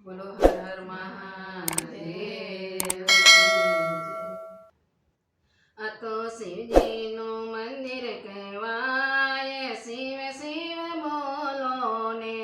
બોલો હર હર મહાદેવ। આ તો શિવજીનું મંદિર કહેવાય, શિવ શિવ બોલો ને।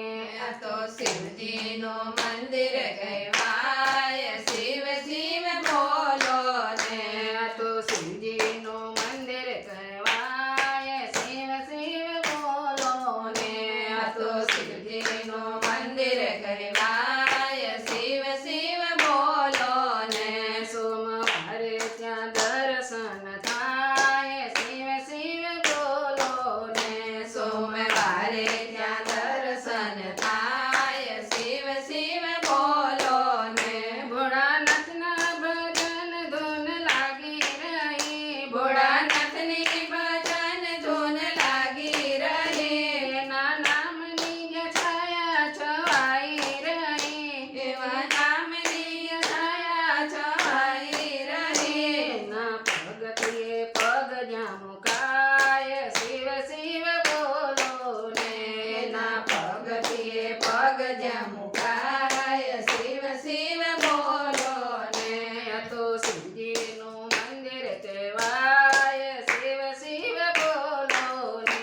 આ તો શિવજીનું મંદિર કહેવાય, શિવ શિવ બોલો ને। આ તો શિવજીનું મંદિર કહેવાય, શિવ શિવ બોલો ને। આ તો શિવજીનું મંદિર કહેવાય, શિવ શિવ બોલો ને। સોમવારે ત્યાં દર્શન થાય, શિવ શિવ બોલો ને। સોમવારે ત્યાં દર્શન થાય, શિવ શિવ બોલો ને। ભોળાનાથના ભજન ધૂન લાગી રહી, ભોળાનાથની ભજન ધૂન લાગી રહી, એના નામની જે છાયા છવાઈ રહી, એવા નામની છાયા છવાઈ રહી। એના પગથિયે પગ જ્યાં મુકાય, શિવ શિવ બોલો ને। એના પગથિયે પગ જ્યાં મુકાય, શિવ શિવ બોલો ને। આ તો શિવજીનું મંદિર કહેવાય, શિવ શિવ બોલો ને।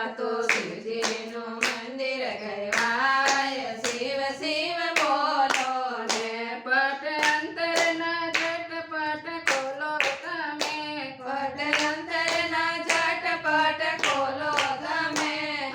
આ તો શિવજીનું મંદિર કહેવાય, શિવ શિવ બોલો ને। પટ અંતરના ઝટપટ ખોલો તમે, પટ અંતરના ઝટપટ ખોલો તમે,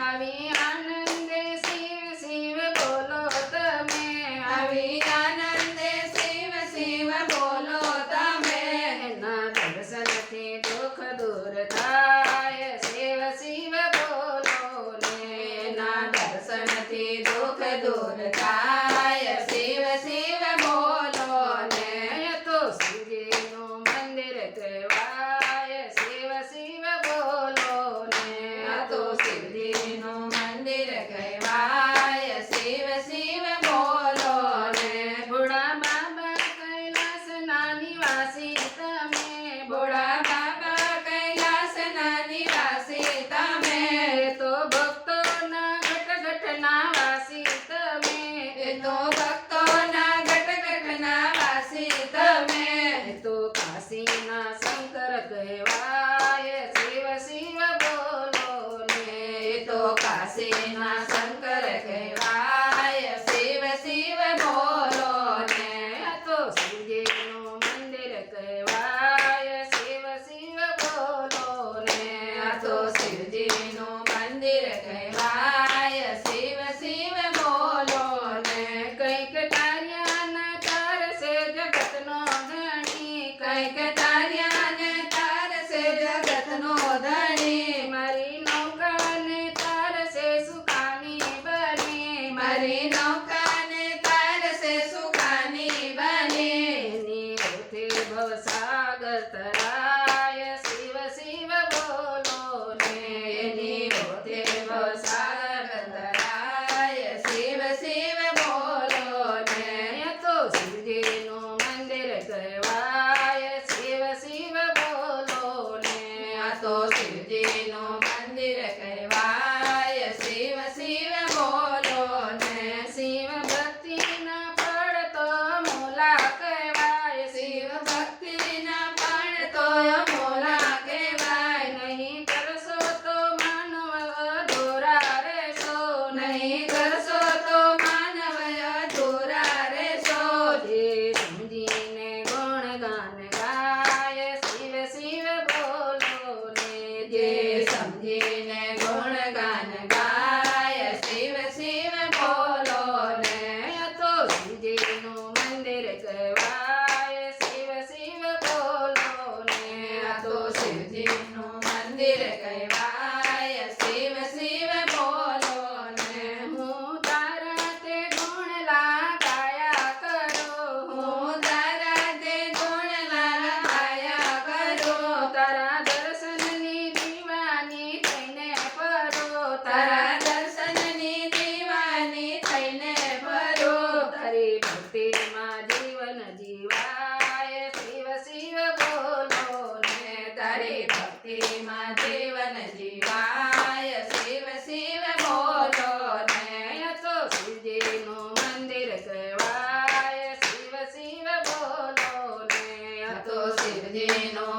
આવી આનંદે શિવ શિવ બોલો તમે। આવી આનંદે શિવ શિવ બોલો તમે। એના દર્શનથી દુઃખ દૂર થાય, શિવ શિવ બોલો ને। એના દર્શનથી દુઃખ દૂર થાય, શિવ શિવ બોલો ને। આ તો શિવજીનું મંદિર કહેવાય, શિવ શિવ બોલો ને। આ તો શિવજીનું મંદિર કહેવાય, શિવ શિવ બોલો ને। ભોળા બાબા કૈલાસના નિવાસી તમે, ભોળા બાબા કૈલાસના નિવાસી તમે, એ તો ભક્તોના ઘટ ઘટના વાસી તમે। એ તો ભક્તોના ઘટ ઘટના વાસી તમે, એ તો કાશીના શંકર કહેવાય, શિવ શિવ બોલો ને। એ તો કાશીના શંકર કહેવાય, શિવ શિવ બોલો ને। આ તો શિવજીનું મંદિર કહેવાય, શિવ શિવ બોલો ને। આ તો શિવજીનું મંદિર કહેવાય, શિવ શિવ બોલો ને। કંઈક તાર્યાના તારસે જગતનો ધણી, કંઈક તાર્યાને તારસે જગતનો ધણી, મારી નૌકાને તારસે સુખાની બની, મારી નૌકાને તારસે સુખાની બની। એની ઓથે ભવસાગર તરાય, શિવ શિવ બોલો ને। એની ઓથે ભવસાગર તરાય, શિવ શિવ બોલો ને। આ તો શિવજીનું મંદિર કહેવાય, શિવ જેનો